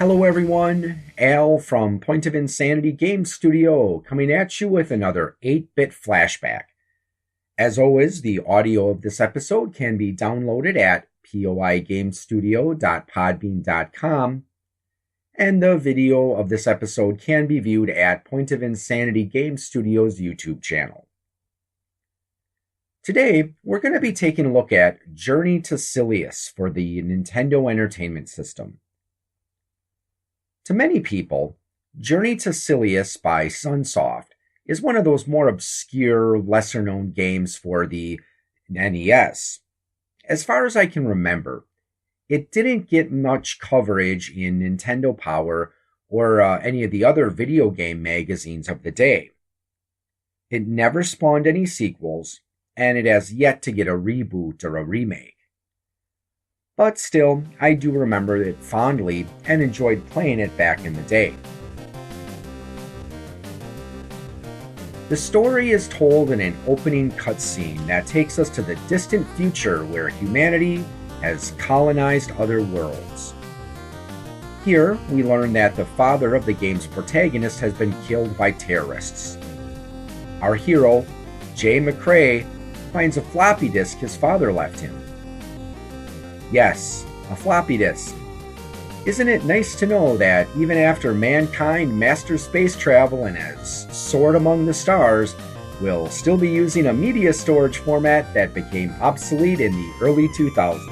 Hello, everyone. Al from Point of Insanity Game Studio coming at you with another 8-bit flashback. As always, the audio of this episode can be downloaded at poigamestudio.podbean.com, and the video of this episode can be viewed at Point of Insanity Game Studio's YouTube channel. Today, we're going to be taking a look at Journey to Silius for the Nintendo Entertainment System. To many people, Journey to Silius by Sunsoft is one of those more obscure, lesser-known games for the NES. As far as I can remember, it didn't get much coverage in Nintendo Power or any of the other video game magazines of the day. It never spawned any sequels, and it has yet to get a reboot or a remake. But still, I do remember it fondly and enjoyed playing it back in the day. The story is told in an opening cutscene that takes us to the distant future where humanity has colonized other worlds. Here, we learn that the father of the game's protagonist has been killed by terrorists. Our hero, Jay McCrae, finds a floppy disk his father left him. Yes, a floppy disk. Isn't it nice to know that even after mankind masters space travel and has soared among the stars, we'll still be using a media storage format that became obsolete in the early 2000s?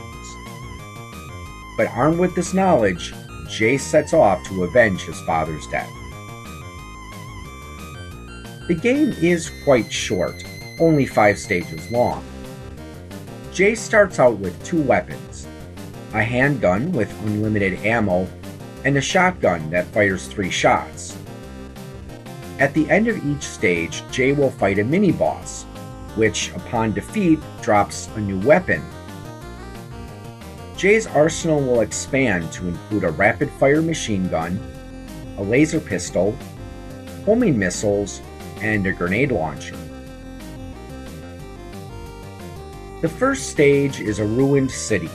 But armed with this knowledge, Jay sets off to avenge his father's death. The game is quite short, only 5 stages long. Jay starts out with 2 weapons, a handgun with unlimited ammo, and a shotgun that fires 3 shots. At the end of each stage, Jay will fight a mini-boss, which, upon defeat, drops a new weapon. Jay's arsenal will expand to include a rapid-fire machine gun, a laser pistol, homing missiles, and a grenade launcher. The first stage is a ruined city.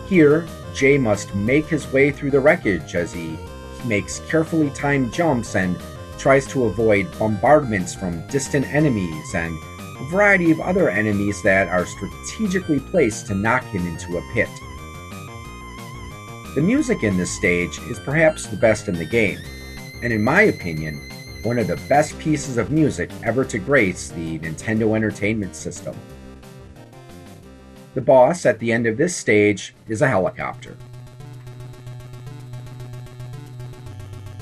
Here, Jay must make his way through the wreckage as he makes carefully timed jumps and tries to avoid bombardments from distant enemies and a variety of other enemies that are strategically placed to knock him into a pit. The music in this stage is perhaps the best in the game, and in my opinion, one of the best pieces of music ever to grace the Nintendo Entertainment System. The boss at the end of this stage is a helicopter.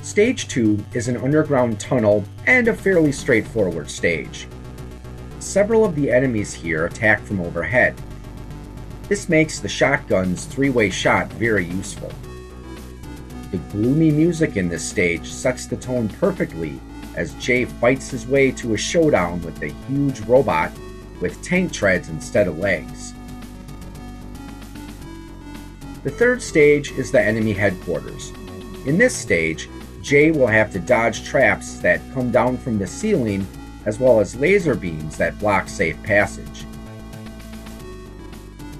Stage 2 is an underground tunnel and a fairly straightforward stage. Several of the enemies here attack from overhead. This makes the shotgun's 3-way shot very useful. The gloomy music in this stage sets the tone perfectly as Jay fights his way to a showdown with a huge robot with tank treads instead of legs. The third stage is the enemy headquarters. In this stage, Jay will have to dodge traps that come down from the ceiling as well as laser beams that block safe passage.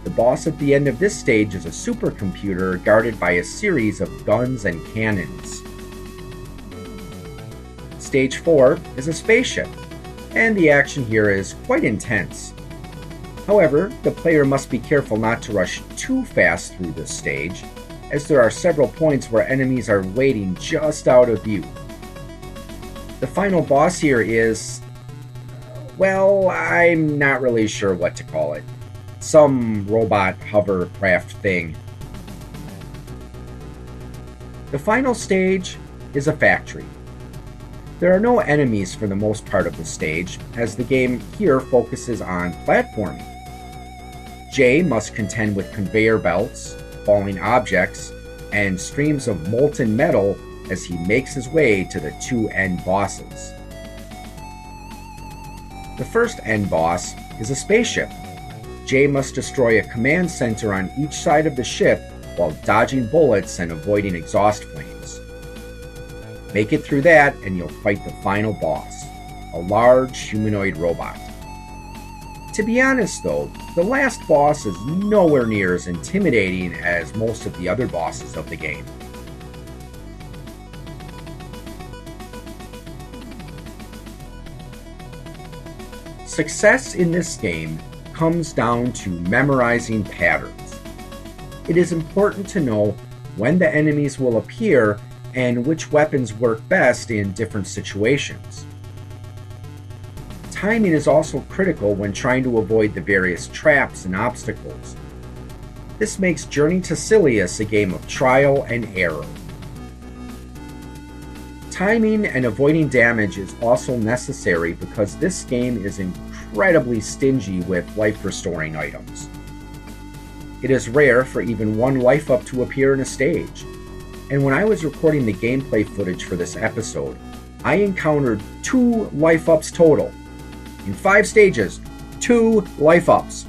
The boss at the end of this stage is a supercomputer guarded by a series of guns and cannons. Stage 4 is a spaceship, and the action here is quite intense. However, the player must be careful not to rush too fast through this stage, as there are several points where enemies are waiting just out of view. The final boss here is, well, I'm not really sure what to call it. Some robot hovercraft thing. The final stage is a factory. There are no enemies for the most part of the stage, as the game here focuses on platforming. Jay must contend with conveyor belts, falling objects, and streams of molten metal as he makes his way to the 2 end bosses. The first end boss is a spaceship. Jay must destroy a command center on each side of the ship while dodging bullets and avoiding exhaust flames. Make it through that and you'll fight the final boss, a large humanoid robot. To be honest though, the last boss is nowhere near as intimidating as most of the other bosses of the game. Success in this game comes down to memorizing patterns. It is important to know when the enemies will appear and which weapons work best in different situations. Timing is also critical when trying to avoid the various traps and obstacles. This makes Journey to Silius a game of trial and error. Timing and avoiding damage is also necessary because this game is incredibly stingy with life-restoring items. It is rare for even one life-up to appear in a stage, and when I was recording the gameplay footage for this episode, I encountered 2 life-ups total. In 5 stages, 2 life-ups.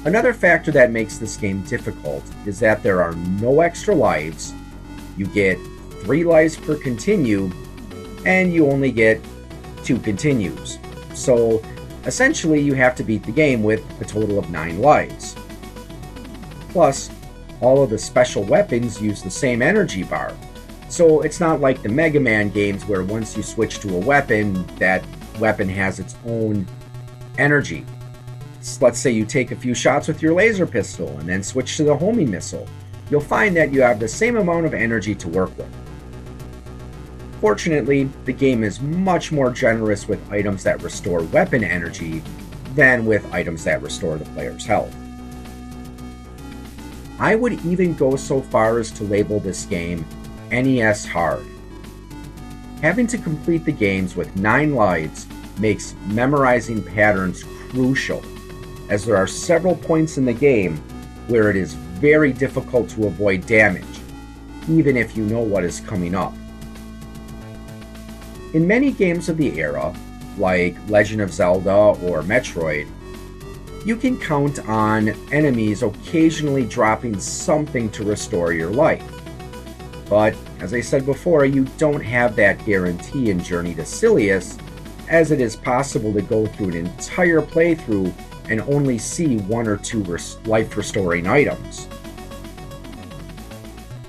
Another factor that makes this game difficult is that there are no extra lives, you get 3 lives per continue, and you only get 2 continues. So essentially you have to beat the game with a total of 9 lives. Plus, all of the special weapons use the same energy bar, so it's not like the Mega Man games where once you switch to a weapon, that weapon has its own energy. Let's say you take a few shots with your laser pistol and then switch to the homing missile. You'll find that you have the same amount of energy to work with. Fortunately, the game is much more generous with items that restore weapon energy than with items that restore the player's health. I would even go so far as to label this game NES hard. Having to complete the games with 9 lives makes memorizing patterns crucial, as there are several points in the game where it is very difficult to avoid damage, even if you know what is coming up. In many games of the era, like Legend of Zelda or Metroid, you can count on enemies occasionally dropping something to restore your life. But, as I said before, you don't have that guarantee in Journey to Silius, as it is possible to go through an entire playthrough and only see 1 or 2 life-restoring items.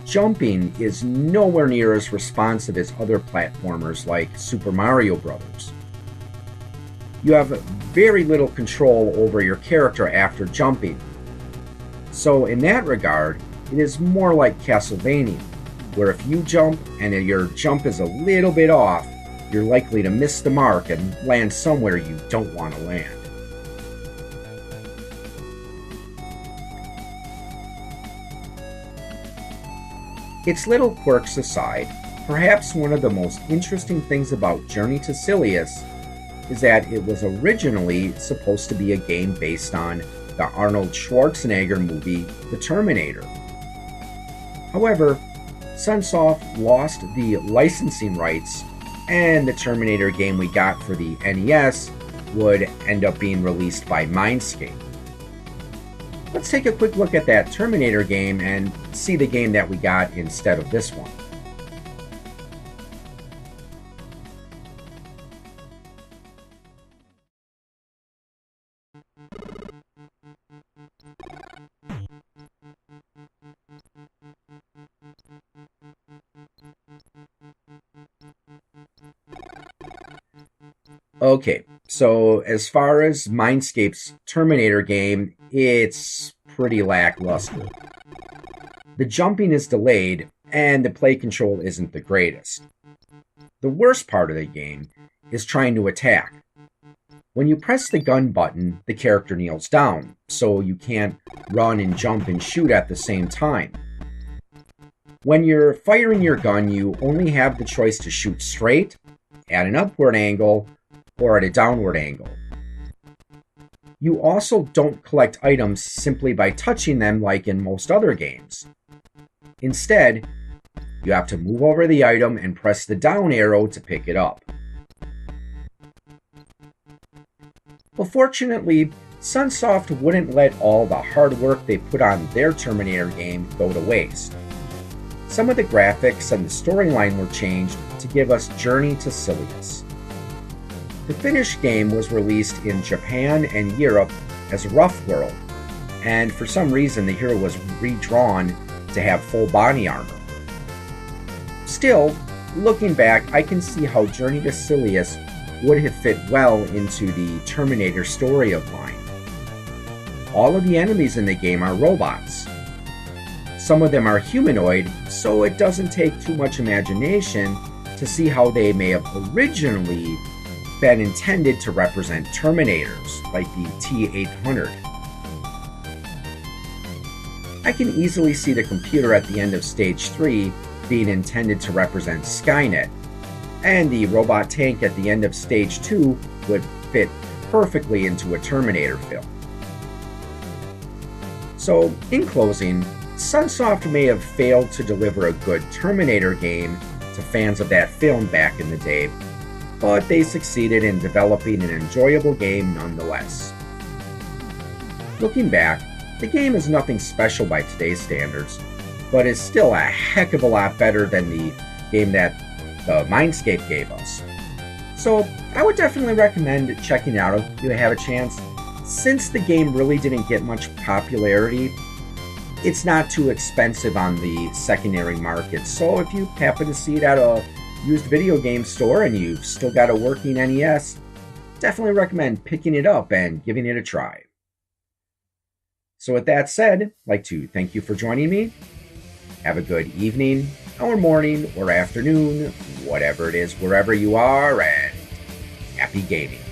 Jumping is nowhere near as responsive as other platformers like Super Mario Bros. You have very little control over your character after jumping. So in that regard, it is more like Castlevania, where if you jump and your jump is a little bit off, you're likely to miss the mark and land somewhere you don't want to land. Its little quirks aside, perhaps one of the most interesting things about Journey to Silius is that it was originally supposed to be a game based on the Arnold Schwarzenegger movie The Terminator. However, Sunsoft lost the licensing rights, and the Terminator game we got for the NES would end up being released by Mindscape. Let's take a quick look at that Terminator game and see the game that we got instead of this one. Okay, so as far as Mindscape's Terminator game, it's pretty lackluster. The jumping is delayed, and the play control isn't the greatest. The worst part of the game is trying to attack. When you press the gun button, the character kneels down, so you can't run and jump and shoot at the same time. When you're firing your gun, you only have the choice to shoot straight, at an upward angle, or at a downward angle. You also don't collect items simply by touching them like in most other games. Instead, you have to move over the item and press the down arrow to pick it up. Well, fortunately, Sunsoft wouldn't let all the hard work they put on their Terminator game go to waste. Some of the graphics and the storyline were changed to give us Journey to Silius. The finished game was released in Japan and Europe as Rough World, and for some reason the hero was redrawn to have full body armor. Still, looking back, I can see how Journey to Silius would have fit well into the Terminator story of mine. All of the enemies in the game are robots. Some of them are humanoid, so it doesn't take too much imagination to see how they may have originally been intended to represent Terminators, like the T-800. I can easily see the computer at the end of Stage 3 being intended to represent Skynet, and the robot tank at the end of Stage 2 would fit perfectly into a Terminator film. So, in closing, Sunsoft may have failed to deliver a good Terminator game to fans of that film back in the day, but they succeeded in developing an enjoyable game nonetheless. Looking back, the game is nothing special by today's standards, but is still a heck of a lot better than the game that the Mindscape gave us. So I would definitely recommend checking it out if you have a chance. Since the game really didn't get much popularity, it's not too expensive on the secondary market, so if you happen to see it at a used video game store and you've still got a working NES, definitely recommend picking it up and giving it a try. So with that said, I'd like to thank you for joining me. Have a good evening, or morning, or afternoon, whatever it is, wherever you are, and happy gaming.